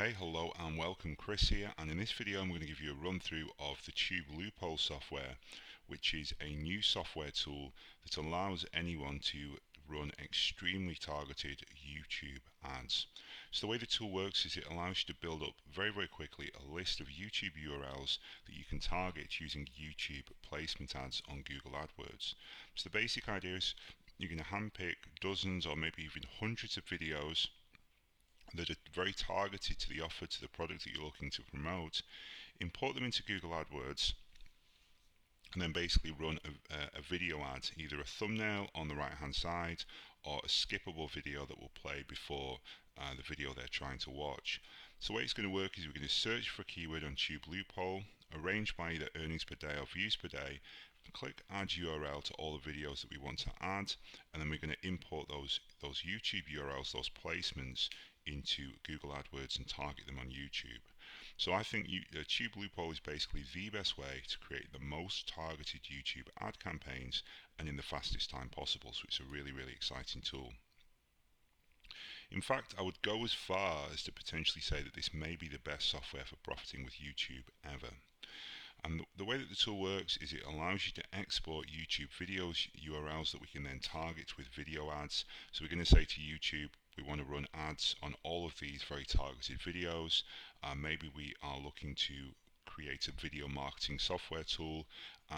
Okay, hello and welcome, Chris here, and in this video I'm going to give you a run through of the Tube Loophole Software, which is a new software tool that allows anyone to run extremely targeted YouTube ads. So the way the tool works is it allows you to build up very quickly a list of YouTube URLs that you can target using YouTube placement ads on Google AdWords. So the basic idea is you're going to handpick dozens or maybe even hundreds of videos that are very targeted to the offer, to the product that you're looking to promote, import them into Google AdWords, and then basically run a video ad, either a thumbnail on the right hand side or a skippable video that will play before the video they're trying to watch. So the way it's going to work is we're going to search for a keyword on Tube Loophole, arrange by either earnings per day or views per day, click add URL to all the videos that we want to add, and then we're going to import those YouTube URLs, those placements, into Google AdWords and target them on YouTube. So I think Tube Loophole is basically the best way to create the most targeted YouTube ad campaigns and in the fastest time possible. So it's a really exciting tool. In fact, I would go as far as to potentially say that this may be the best software for profiting with YouTube ever. And the way that the tool works is it allows you to export YouTube videos URLs that we can then target with video ads. So we're going to say to YouTube, we want to run ads on all of these very targeted videos. Maybe we are looking to create a video marketing software tool,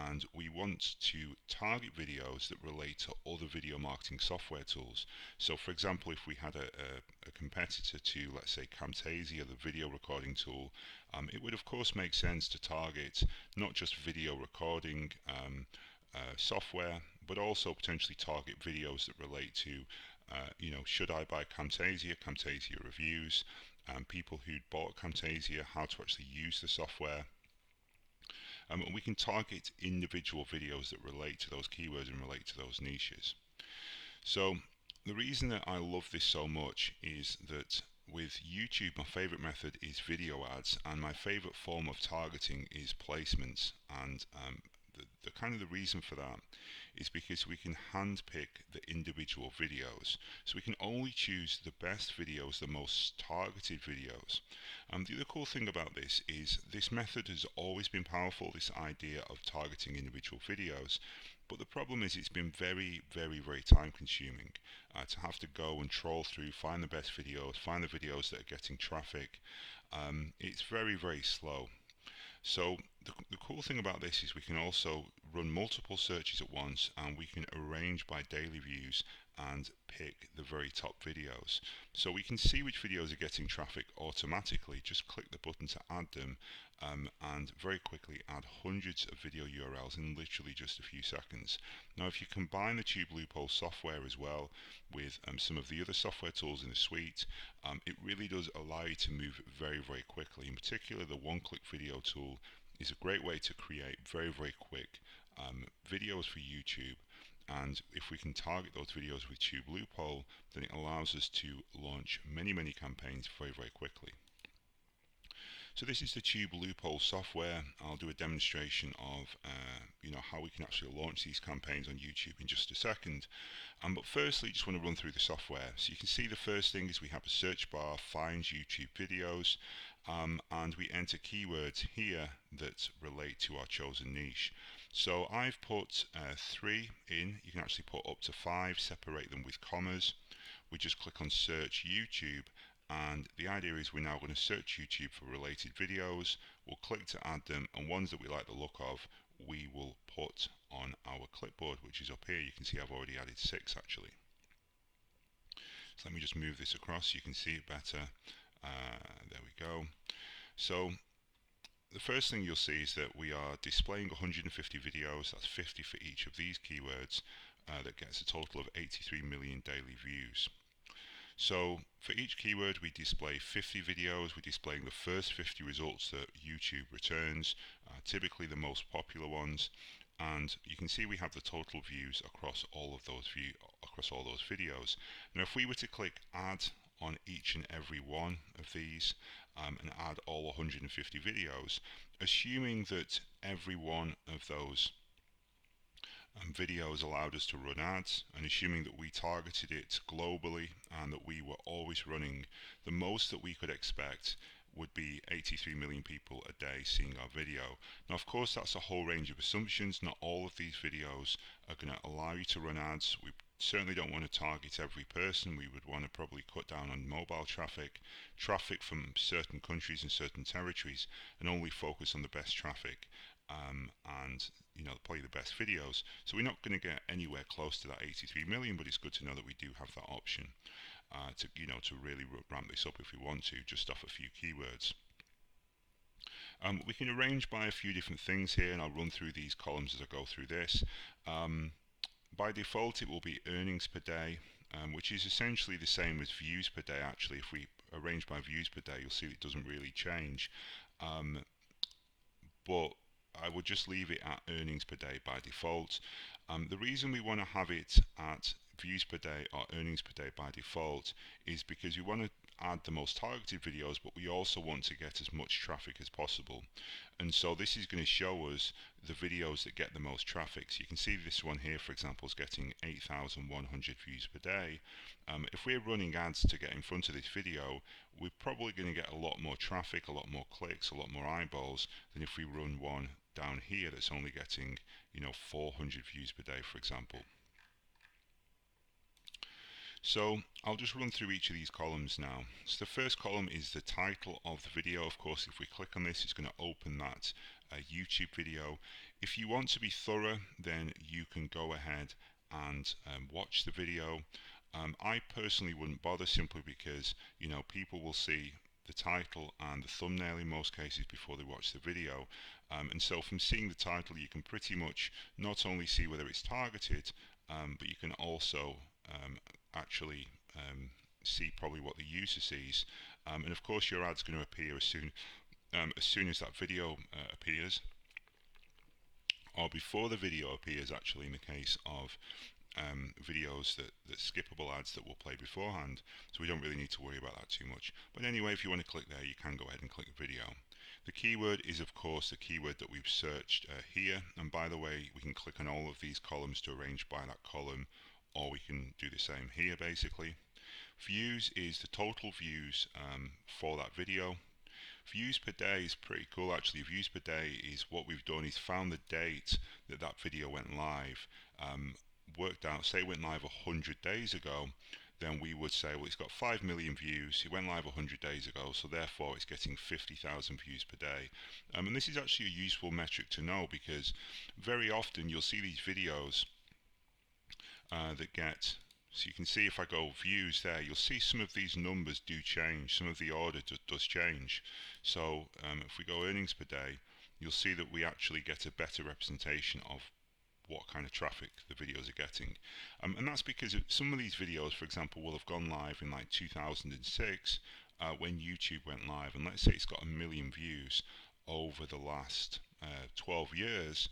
and we want to target videos that relate to other video marketing software tools. So for example, if we had a competitor to, let's say, Camtasia, the video recording tool, it would of course make sense to target not just video recording software, but also potentially target videos that relate to should I buy Camtasia, Camtasia reviews, people who'd bought Camtasia, how to actually use the software. And we can target individual videos that relate to those keywords and relate to those niches. So the reason that I love this so much is that with YouTube, my favorite method is video ads, and my favorite form of targeting is placements. And the kind of the reason for that is because we can handpick the individual videos. So we can only choose the best videos, the most targeted videos. The other cool thing about this is this method has always been powerful, this idea of targeting individual videos. But the problem is it's been very time consuming to have to go and troll through, find the best videos, find the videos that are getting traffic. It's very slow. So the cool thing about this is we can also run multiple searches at once, and we can arrange by daily views and pick the very top videos. So we can see which videos are getting traffic automatically, just click the button to add them, and very quickly add hundreds of video URLs in literally just a few seconds. Now if you combine the Tube Loophole software as well with some of the other software tools in the suite, it really does allow you to move very quickly. In particular, the one-click video tool is a great way to create very quick videos for YouTube, and if we can target those videos with Tube Loophole, then it allows us to launch many campaigns very quickly. So this is the Tube Loophole software. I'll do a demonstration of how we can actually launch these campaigns on YouTube in just a second. But firstly, just want to run through the software. So you can see the first thing is we have a search bar, finds YouTube videos, and we enter keywords here that relate to our chosen niche. So I've put 3 in. You can actually put up to 5, separate them with commas. We just click on search YouTube, and the idea is we're now going to search YouTube for related videos. We'll click to add them, and ones that we like the look of we will put on our clipboard, which is up here. You can see I've already added 6 actually. So let me just move this across so you can see it better. There we go. So the first thing you'll see is that we are displaying 150 videos, that's 50 for each of these keywords, that gets a total of 83 million daily views. So for each keyword we display 50 videos. We're displaying the first 50 results that YouTube returns, typically the most popular ones, and you can see we have the total views across all of those videos. Now if we were to click add on each and every one of these and add all 150 videos, assuming that every one of those video has allowed us to run ads, and assuming that we targeted it globally and that we were always running, the most that we could expect would be 83 million people a day seeing our video. Now, of course, that's a whole range of assumptions. Not all of these videos are going to allow you to run ads. We certainly don't want to target every person. We would want to probably cut down on mobile traffic from certain countries and certain territories, and only focus on the best traffic and play the best videos. So we're not going to get anywhere close to that 83 million, but it's good to know that we do have that option to really ramp this up if we want to, just off a few keywords. We can arrange by a few different things here, and I'll run through these columns as I go through this. By default, it will be earnings per day, which is essentially the same as views per day. Actually, if we arrange by views per day, you'll see it doesn't really change. But I would just leave it at earnings per day by default. The reason we want to have it at views per day or earnings per day by default is because we want to add the most targeted videos, but we also want to get as much traffic as possible. And so this is going to show us the videos that get the most traffic. So you can see this one here, for example, is getting 8,100 views per day. If we're running ads to get in front of this video, we're probably going to get a lot more traffic, a lot more clicks, a lot more eyeballs than if we run one down here that's only getting 400 views per day, for example. So I'll just run through each of these columns now. So the first column is the title of the video. Of course, if we click on this, it's going to open that YouTube video. If you want to be thorough, then you can go ahead and watch the video. I personally wouldn't bother, simply because people will see the title and the thumbnail in most cases before they watch the video. And so from seeing the title, you can pretty much not only see whether it's targeted, but you can also actually see probably what the user sees. And of course, your ad's going to appear as soon as that video appears, or before the video appears, actually, in the case of videos that skippable ads that will play beforehand. So we don't really need to worry about that too much. But anyway, if you want to click there, you can go ahead and click video. The keyword is, of course, the keyword that we've searched here. And by the way, we can click on all of these columns to arrange by that column, or we can do the same here, basically. Views is the total views for that video. Views per day is pretty cool, actually. Views per day is what we've done is found the date that that video went live, worked out, say it went live 100 days ago, then we would say, well, it's got 5 million views, it went live 100 days ago, so therefore it's getting 50,000 views per day. And this is actually a useful metric to know, because very often you'll see these videos that get, so you can see if I go views there, you'll see some of these numbers do change, some of the order does change. So if we go earnings per day, you'll see that we actually get a better representation of what kind of traffic the videos are getting. And that's because some of these videos, for example, will have gone live in like 2006 when YouTube went live, and let's say it's got 1 million views over the last 12 years.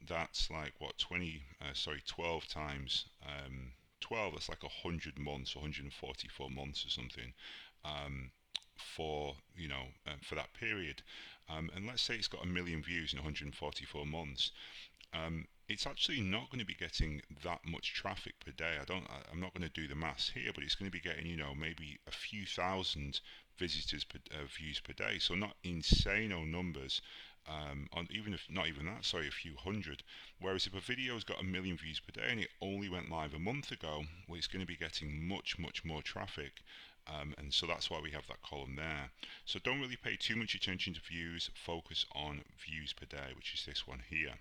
That's like what 12 times 12, that's like 100 months, 144 months or something, for for that period. And let's say it's got 1 million views in 144 months. It's actually not going to be getting that much traffic per day. I'm not going to do the maths here, but it's going to be getting maybe a few thousand visitors views per day. So not insane numbers. Even if not even that, sorry, a few hundred. Whereas if a video's got 1 million views per day and it only went live a month ago, well, it's going to be getting much more traffic. And so that's why we have that column there. So don't really pay too much attention to views, focus on views per day, which is this one here.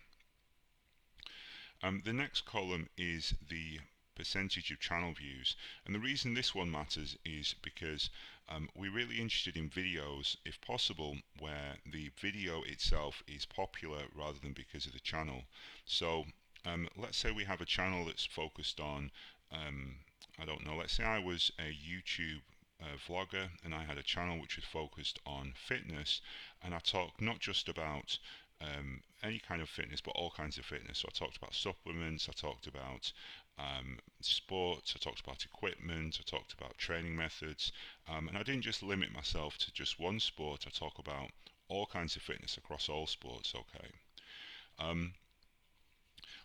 The next column is the percentage of channel views, and the reason this one matters is because we're really interested in videos, if possible, where the video itself is popular rather than because of the channel. So let's say we have a channel that's focused on, I don't know, let's say I was a YouTube vlogger and I had a channel which was focused on fitness, and I talked not just about any kind of fitness, but all kinds of fitness. So I talked about supplements, I talked about sports, I talked about equipment, I talked about training methods, and I didn't just limit myself to just one sport. I talk about all kinds of fitness across all sports. Okay.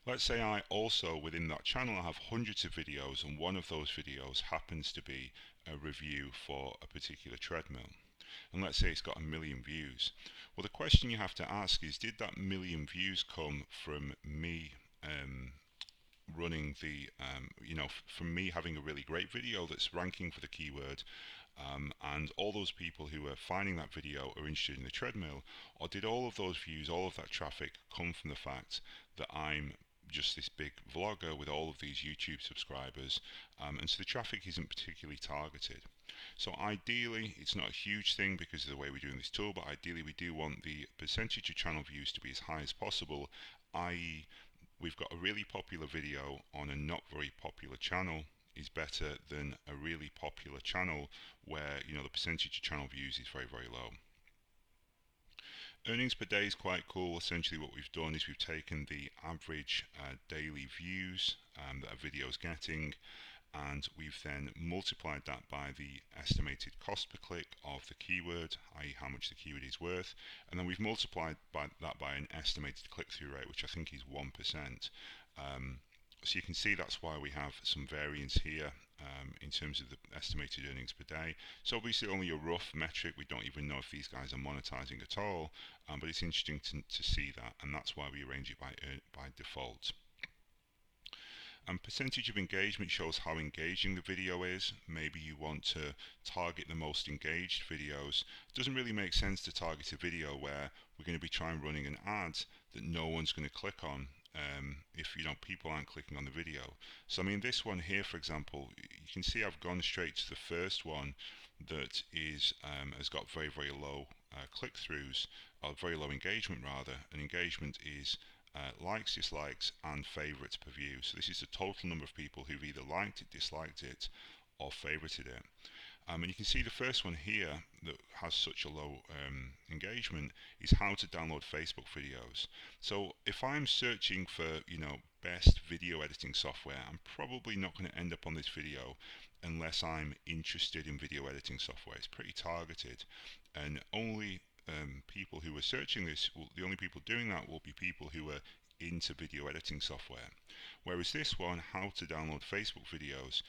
Let's say I also, within that channel, I have hundreds of videos, and one of those videos happens to be a review for a particular treadmill. And let's say it's got 1 million views. Well, the question you have to ask is, did that 1 million views come from me running the, from me having a really great video that's ranking for the keyword, and all those people who are finding that video are interested in the treadmill, or did all of those views, all of that traffic come from the fact that I'm just this big vlogger with all of these YouTube subscribers, and so the traffic isn't particularly targeted. So ideally, it's not a huge thing because of the way we're doing this tool, but ideally we do want the percentage of channel views to be as high as possible, i.e. we've got a really popular video on a not very popular channel is better than a really popular channel where the percentage of channel views is very, very low. Earnings per day is quite cool. Essentially what we've done is we've taken the average daily views that a video is getting, and we've then multiplied that by the estimated cost per click of the keyword, i.e. how much the keyword is worth, and then we've multiplied that by an estimated click-through rate, which I think is 1%. So you can see that's why we have some variance here in terms of the estimated earnings per day. So obviously only a rough metric, we don't even know if these guys are monetizing at all, but it's interesting to see that, and that's why we arrange it by default. Percentage of engagement shows how engaging the video is. Maybe you want to target the most engaged videos. It doesn't really make sense to target a video where we're going to be trying running an ad that no one's going to click on if people aren't clicking on the video. So I mean, this one here, for example, you can see I've gone straight to the first one that is has got very, very low click-throughs, or very low engagement rather, and engagement is likes, dislikes and favourites per view. So this is the total number of people who've either liked it, disliked it or favourited it. And you can see the first one here that has such a low engagement is how to download Facebook videos. So if I'm searching for best video editing software, I'm probably not going to end up on this video unless I'm interested in video editing software. It's pretty targeted, and only people who are searching this, the only people doing that will be people who are into video editing software. Whereas this one, how to download Facebook videos,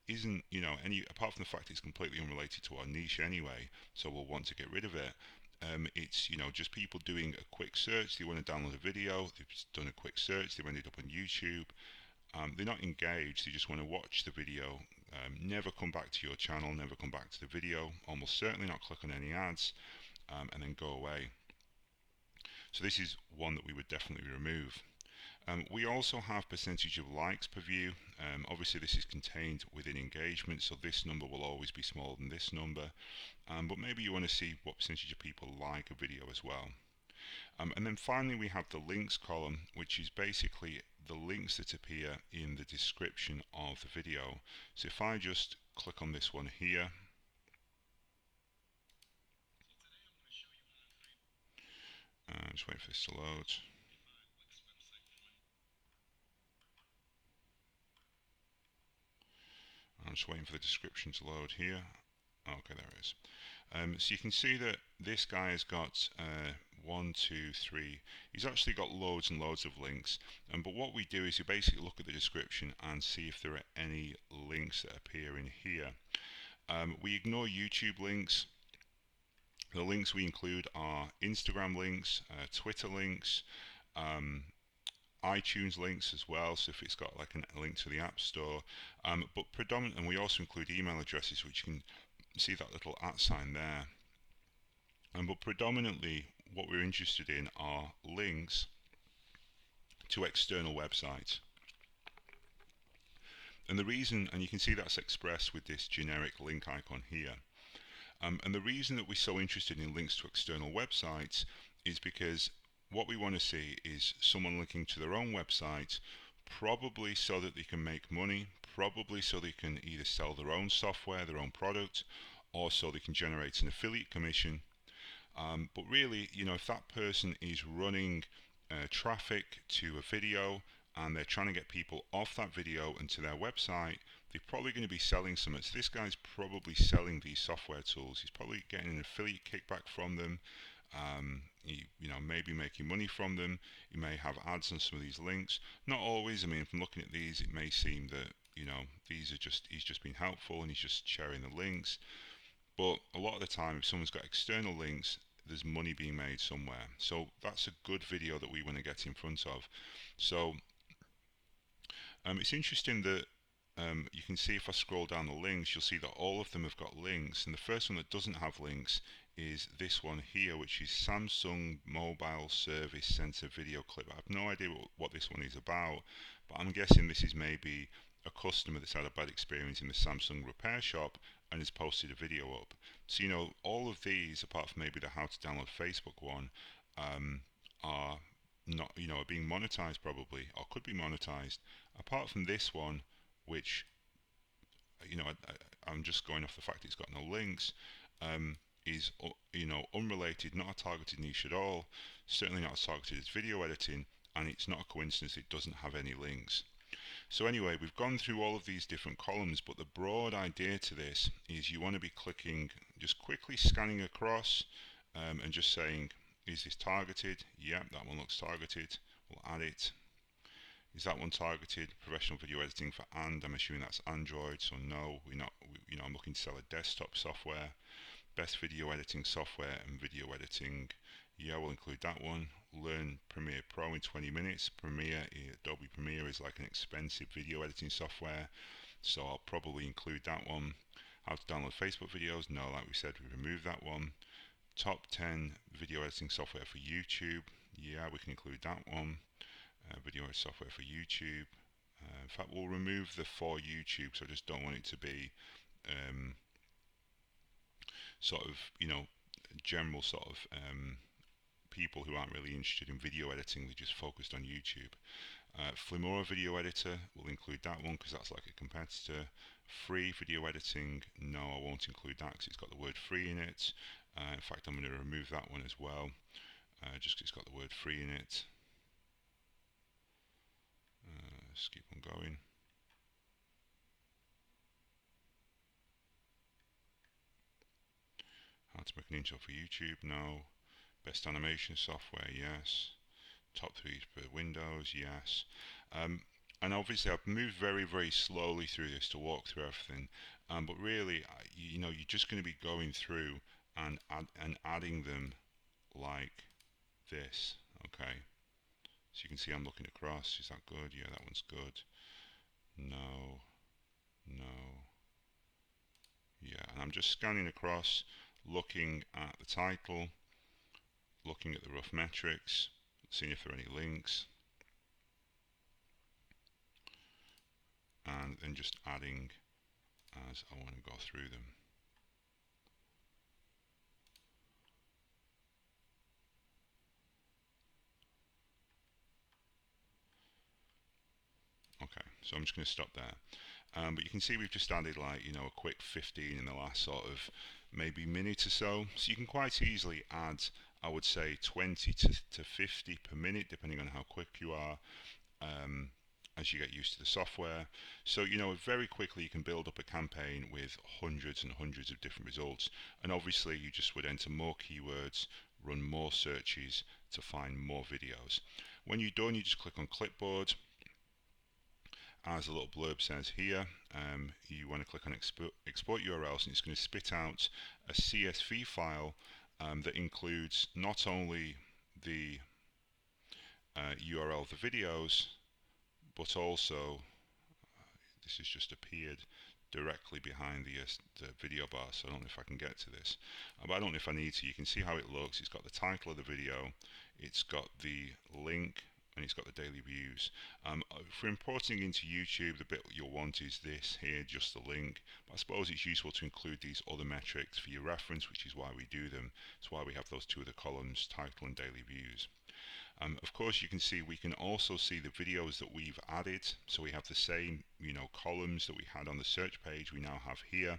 isn't any, apart from the fact it's completely unrelated to our niche anyway, so we'll want to get rid of it. It's just people doing a quick search. They want to download a video, they've done a quick search, they've ended up on YouTube. They're not engaged, they just want to watch the video, never come back to your channel, never come back to the video, almost certainly not click on any ads, and then go away. So this is one that we would definitely remove. We also have percentage of likes per view. Obviously this is contained within engagement, so this number will always be smaller than this number, but maybe you want to see what percentage of people like a video as well. And then finally we have the links column, which is basically the links that appear in the description of the video. So if I just click on this one here, just wait for this to load. I'm just waiting for the description to load here. Okay, there it is. So you can see that this guy has got 1, 2, 3. He's actually got loads and loads of links. But what we do is we basically look at the description and see if there are any links that appear in here. We ignore YouTube links. The links we include are Instagram links, Twitter links, iTunes links as well, so if it's got like a link to the App Store, but predominantly, and we also include email addresses, which you can see that little @ sign there. But predominantly what we're interested in are links to external websites. And the reason, and you can see that's expressed with this generic link icon here. And the reason that we're so interested in links to external websites is because what we want to see is someone linking to their own website, probably so that they can make money, probably so they can either sell their own software, their own product, or so they can generate an affiliate commission. But really, if that person is running traffic to a video and they're trying to get people off that video and to their website, they're probably going to be selling something. So this guy's probably selling these software tools. He's probably getting an affiliate kickback from them. you know, maybe making money from them. You may have ads on some of these links. Not always. I mean, from looking at these, it may seem that, you know, these are just, he's just been helpful and he's just sharing the links. But a lot of the time, if someone's got external links, there's money being made somewhere. So that's a good video that we want to get in front of. So it's interesting that you can see if I scroll down the links, you'll see that all of them have got links. And the first one that doesn't have links is this one here, which is Samsung Mobile Service Center video clip. I have no idea what this one is about, but I'm guessing this is maybe a customer that's had a bad experience in the Samsung repair shop and has posted a video up. So, you know, all of these, apart from maybe the how to download Facebook one, are not, you know, are being monetized probably, or could be monetized. Apart from this one, which, you know, I'm just going off the fact it's got no links, is, you know, unrelated, not a targeted niche at all, certainly not as targeted as video editing, and it's not a coincidence it doesn't have any links. So anyway, we've gone through all of these different columns, but the broad idea to this is you want to be clicking, just quickly scanning across, and just saying, is this targeted? Yep, that one looks targeted. We'll add it. Is that one targeted? Professional video editing for I'm assuming that's Android, so no, we're not, you know, I'm looking to sell a desktop software. Best video editing software and video editing. Yeah, we'll include that one. Learn Premiere Pro in 20 minutes. Adobe Premiere is like an expensive video editing software, so I'll probably include that one. How to download Facebook videos. No, like we said, we removed that one. Top 10 video editing software for YouTube. Yeah, we can include that one. Video editing software for YouTube. In fact, we'll remove the for YouTube, so I just don't want it to be sort of, you know, general sort of people who aren't really interested in video editing, they're just focused on YouTube. Filmora video editor, we'll include that one because that's like a competitor. Free video editing, no, I won't include that because it's got the word free in it. In fact, I'm going to remove that one as well, just because it's got the word free in it. Let's keep on going. How to make an intro for YouTube, no. Best animation software, yes. Top 3 for Windows, yes. And obviously I've moved very, very slowly through this to walk through everything. But really, you know, you're just going to be going through and adding them like this, okay? So you can see I'm looking across. Is that good? Yeah, that one's good. No, no. Yeah, and I'm just scanning across, looking at the title, looking at the rough metrics, seeing if there are any links, and then just adding as I want to go through them. Okay, so I'm just going to stop there. But you can see we've just added, like, you know, a quick 15 in the last sort of maybe minute or so. So you can quite easily add, I would say, 20 to 50 per minute, depending on how quick you are, as you get used to the software. So, you know, very quickly you can build up a campaign with hundreds and hundreds of different results. And obviously you just would enter more keywords, run more searches to find more videos. When you're done, you just click on clipboard. As the little blurb says here, you want to click on export URLs, and it's going to spit out a CSV file that includes not only the URL of the videos, but also, this has just appeared directly behind the video bar, so I don't know if I can get to this, but I don't know if I need to. You can see how it looks. It's got the title of the video, it's got the link, and it's got the daily views. For importing into YouTube, the bit you'll want is this here, just the link. But I suppose it's useful to include these other metrics for your reference, which is why we do them. It's why we have those two other columns, title and daily views. Of course, you can see we can also see the videos that we've added. So we have the same, you know, columns that we had on the search page, we now have here.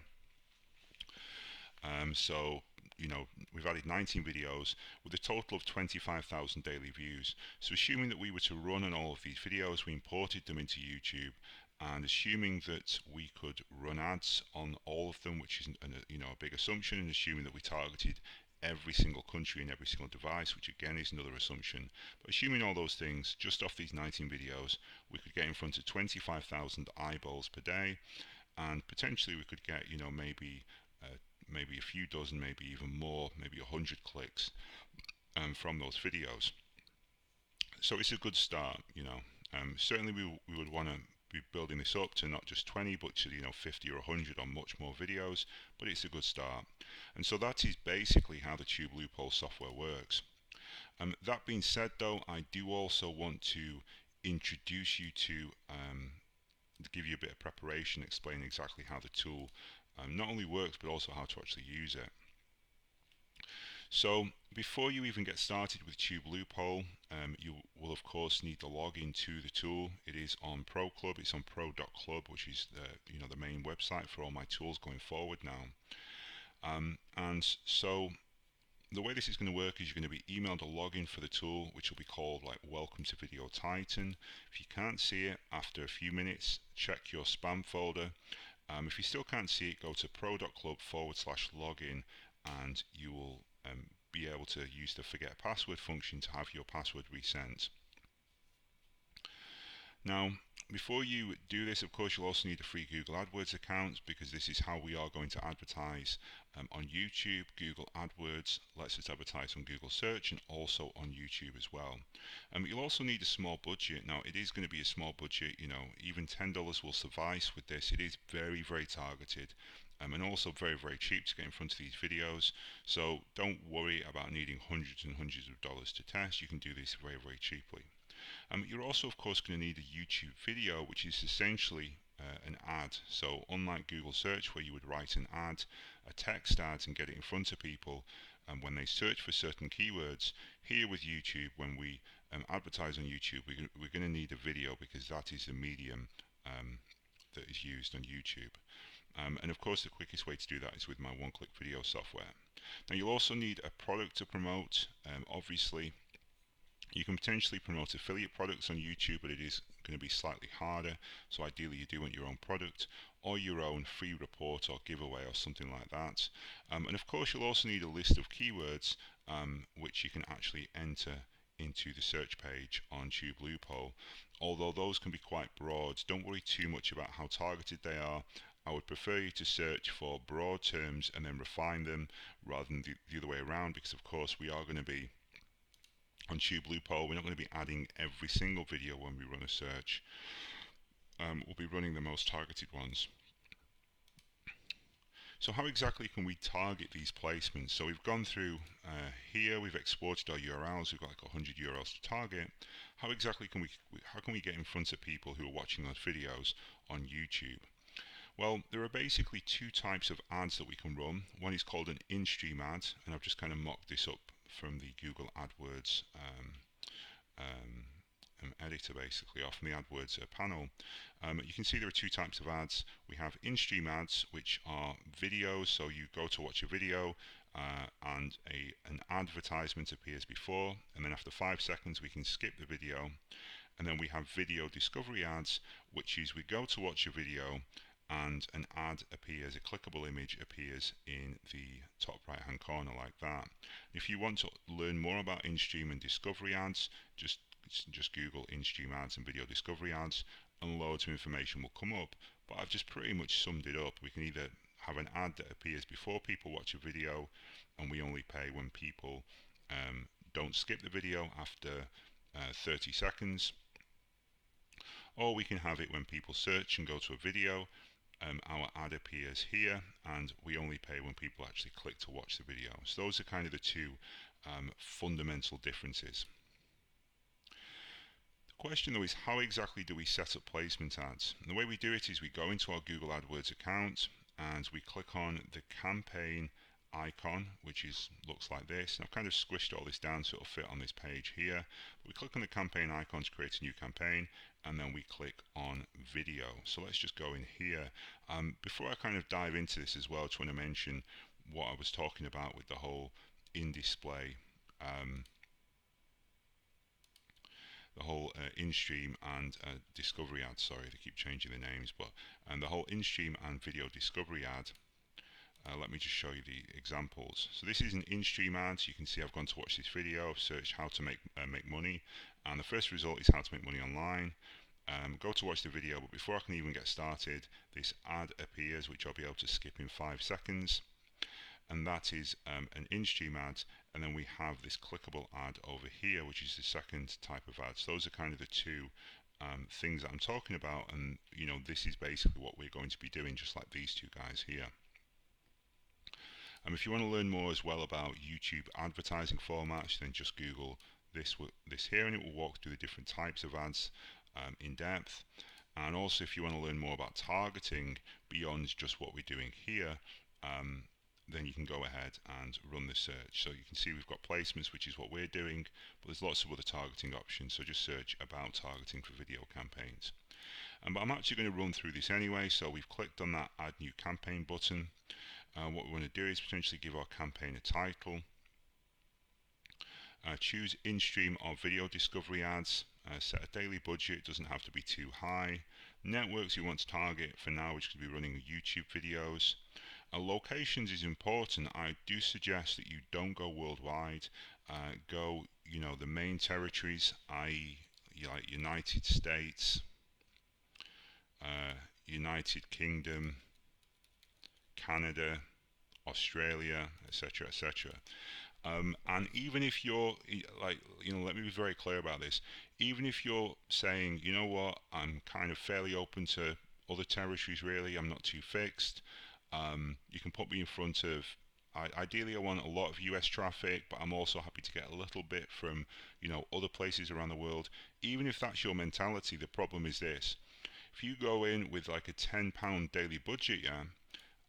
So, you know, we've added 19 videos with a total of 25,000 daily views. So assuming that we were to run on all of these videos, we imported them into YouTube, and assuming that we could run ads on all of them, which is, you know, a big assumption, and assuming that we targeted every single country and every single device, which again is another assumption. But assuming all those things, just off these 19 videos, we could get in front of 25,000 eyeballs per day, and potentially we could get, maybe a few dozen, maybe even more, maybe 100 clicks from those videos. So it's a good start, certainly we would want to be building this up to not just 20 but to 50 or 100 on much more videos, but it's a good start. And so that is basically how the Tube Loophole software works. That being said though, I do also want to introduce you to give you a bit of preparation, explain exactly how the tool not only works but also how to actually use it. So before you even get started with Tube Loophole, you will of course need to log into the tool. It is on Pro Club. It's on pro.club, which is the main website for all my tools going forward now. And so the way this is going to work is you're going to be emailed a login for the tool, which will be called like Welcome to Video Titan. If you can't see it after a few minutes, check your spam folder. If you still can't see it, go to pro.club/login and you will be able to use the forget password function to have your password resent. Now, before you do this, of course, you'll also need a free Google AdWords account, because this is how we are going to advertise on YouTube. Google AdWords lets us advertise on Google Search and also on YouTube as well. You'll also need a small budget. Now, it is going to be a small budget, even $10 will suffice with this. It is very, very targeted. And also very, very cheap to get in front of these videos. So don't worry about needing hundreds and hundreds of dollars to test. You can do this very, very cheaply. You're also of course going to need a YouTube video, which is essentially an ad. So unlike Google search, where you would write an ad, a text ad, and get it in front of people when they search for certain keywords, here with YouTube, when we advertise on YouTube, we're going to need a video, because that is the medium that is used on YouTube. And of course the quickest way to do that is with my one-click video software. Now you'll also need a product to promote. Obviously you can potentially promote affiliate products on YouTube, but it is going to be slightly harder. So ideally you do want your own product or your own free report or giveaway or something like that. And of course you'll also need a list of keywords which you can actually enter into the search page on Tube Loophole. Although those can be quite broad, don't worry too much about how targeted they are. I would prefer you to search for broad terms and then refine them, rather than the other way around, because of course we are going to be on Tube Loophole, we're not going to be adding every single video when we run a search. We'll be running the most targeted ones. So how exactly can we target these placements? So we've gone through here, we've exported our URLs, we've got like 100 URLs to target. How exactly can we get in front of people who are watching those videos on YouTube? Well, there are basically two types of ads that we can run. One is called an in-stream ad, and I've just kind of mocked this up from the Google AdWords editor, basically, off from the AdWords panel. You can see there are two types of ads. We have in-stream ads, which are videos, so you go to watch a video and an advertisement appears before, and then after 5 seconds we can skip the video. And then we have video discovery ads, which is we go to watch a video and an ad appears, a clickable image appears in the top right hand corner like that. If you want to learn more about in-stream and discovery ads, just Google in-stream ads and video discovery ads and loads of information will come up. But I've just pretty much summed it up. We can either have an ad that appears before people watch a video and we only pay when people don't skip the video after 30 seconds, or we can have it when people search and go to a video. Our ad appears here and we only pay when people actually click to watch the video. So those are kind of the two fundamental differences. The question though is, how exactly do we set up placement ads? And the way we do it is we go into our Google AdWords account and we click on the campaign icon, which looks like this. And I've kind of squished all this down so it'll fit on this page here. But we click on the campaign icon to create a new campaign, and then we click on video. So let's just go in here. Before I kind of dive into this as well, I just want to mention what I was talking about with the whole in-display, the whole in-stream and discovery ad. Sorry, they keep changing the names, but the whole in-stream and video discovery ad. Let me just show you the examples. So this is an in-stream ad. So you can see I've gone to watch this video. I've searched how to make money, and the first result is how to make money online. Go to watch the video, but before I can even get started, this ad appears, which I'll be able to skip in 5 seconds, and that is an in-stream ad. And then we have this clickable ad over here, which is the second type of ads. Those are kind of the two things that I'm talking about, and this is basically what we're going to be doing, just like these two guys here. If you want to learn more as well about YouTube advertising formats, then just Google this here, and it will walk through the different types of ads in depth. And also, if you want to learn more about targeting beyond just what we're doing here, then you can go ahead and run the search. So you can see we've got placements, which is what we're doing, but there's lots of other targeting options. So just search about targeting for video campaigns. But I'm actually going to run through this anyway. So we've clicked on that add new campaign button. What we want to do is potentially give our campaign a title. Choose in-stream or video discovery ads. Set a daily budget, it doesn't have to be too high. Networks you want to target for now, which could be running YouTube videos. Locations is important. I do suggest that you don't go worldwide. Go, the main territories, i.e., like United States, United Kingdom, Canada, Australia, etc., etc. And even if you're let me be very clear about this. Even if you're saying, you know what, I'm kind of fairly open to other territories, really, I'm not too fixed. You can put me in front of. Ideally, I want a lot of US traffic, but I'm also happy to get a little bit from other places around the world. Even if that's your mentality, the problem is this: if you go in with like a £10 daily budget, yeah,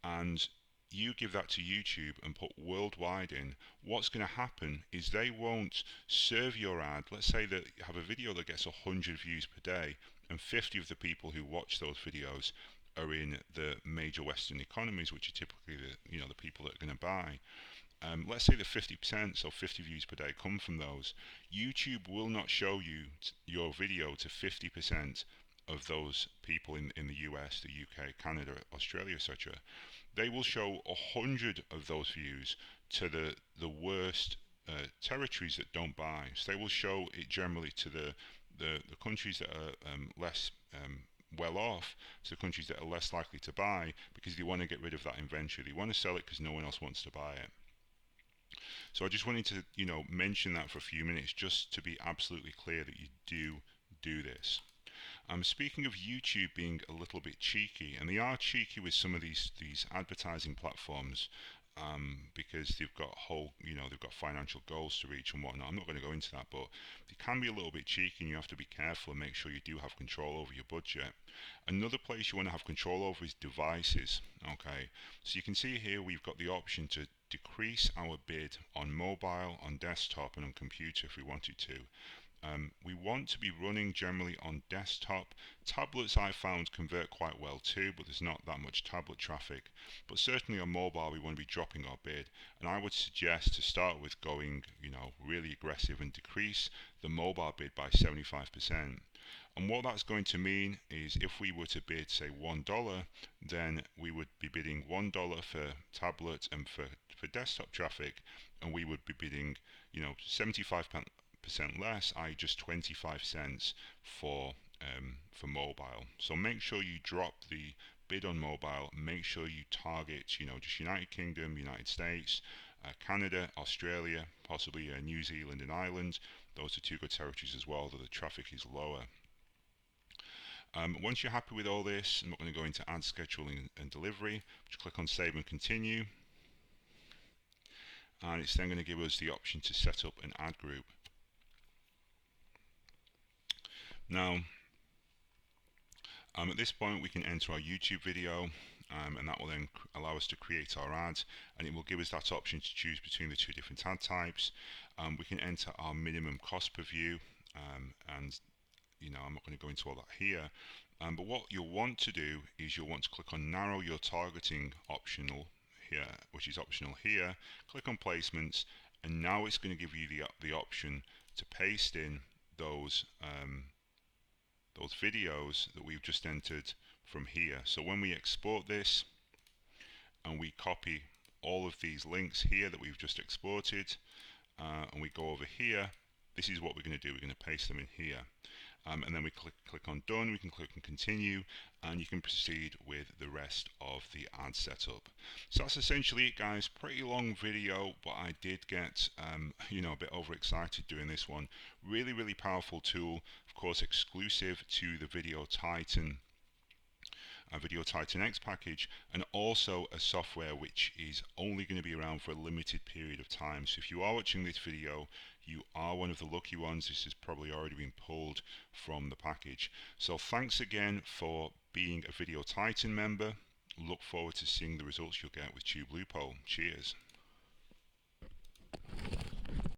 and you give that to YouTube and put worldwide in, what's going to happen is they won't serve your ad. Let's say that you have a video that gets 100 views per day, and 50 of the people who watch those videos are in the major Western economies, which are typically the people that are going to buy. Let's say that 50%, so 50 views per day, come from those. YouTube will not show you your video to 50% of those people in the US, the UK, Canada, Australia, etc. They will show 100 of those views to the worst territories that don't buy. So they will show it generally to the countries that are less well off, to the countries that are less likely to buy, because they want to get rid of that inventory. They want to sell it because no one else wants to buy it. So I just wanted to mention that for a few minutes, just to be absolutely clear that you do this. Speaking of YouTube being a little bit cheeky, and they are cheeky with some of these advertising platforms, because they've got they've got financial goals to reach and whatnot. I'm not going to go into that, but they can be a little bit cheeky, and you have to be careful and make sure you do have control over your budget. Another place you want to have control over is devices. Okay, so you can see here we've got the option to decrease our bid on mobile, on desktop, and on computer if we wanted to. We want to be running generally on desktop. Tablets I found convert quite well too, but there's not that much tablet traffic. But certainly on mobile we want to be dropping our bid, and I would suggest to start with going really aggressive and decrease the mobile bid by 75%. And what that's going to mean is if we were to bid say $1, then we would be bidding $1 for tablet and for desktop traffic, and we would be bidding 75% less, i.e. just 25 cents for mobile. So make sure you drop the bid on mobile. Make sure you target just United Kingdom, United States, Canada, Australia, possibly New Zealand and Ireland. Those are two good territories as well, though the traffic is lower. Once you're happy with all this, I'm not going to go into ad scheduling and delivery. Just click on save and continue, and it's then going to give us the option to set up an ad group. Now, at this point we can enter our YouTube video, and that will then allow us to create our ad, and it will give us that option to choose between the two different ad types. We can enter our minimum cost per view, and I'm not going to go into all that here, but what you'll want to do is you'll want to click on narrow your targeting optional here, which is optional here. Click on placements, and now it's going to give you the option to paste in those videos that we've just entered from here. So when we export this, and we copy all of these links here that we've just exported, and we go over here. This is what we're going to do. We're going to paste them in here. And then we click on done, we can click on continue, and you can proceed with the rest of the ad setup. So that's essentially it, guys. Pretty long video, but I did get a bit overexcited doing this one. Really powerful tool, of course exclusive to the Video Titan X package, and also a software which is only going to be around for a limited period of time. So if you are watching this video, you are one of the lucky ones. This has probably already been pulled from the package. So thanks again for being a Video Titan member. Look forward to seeing the results you'll get with Tube Loophole. Cheers.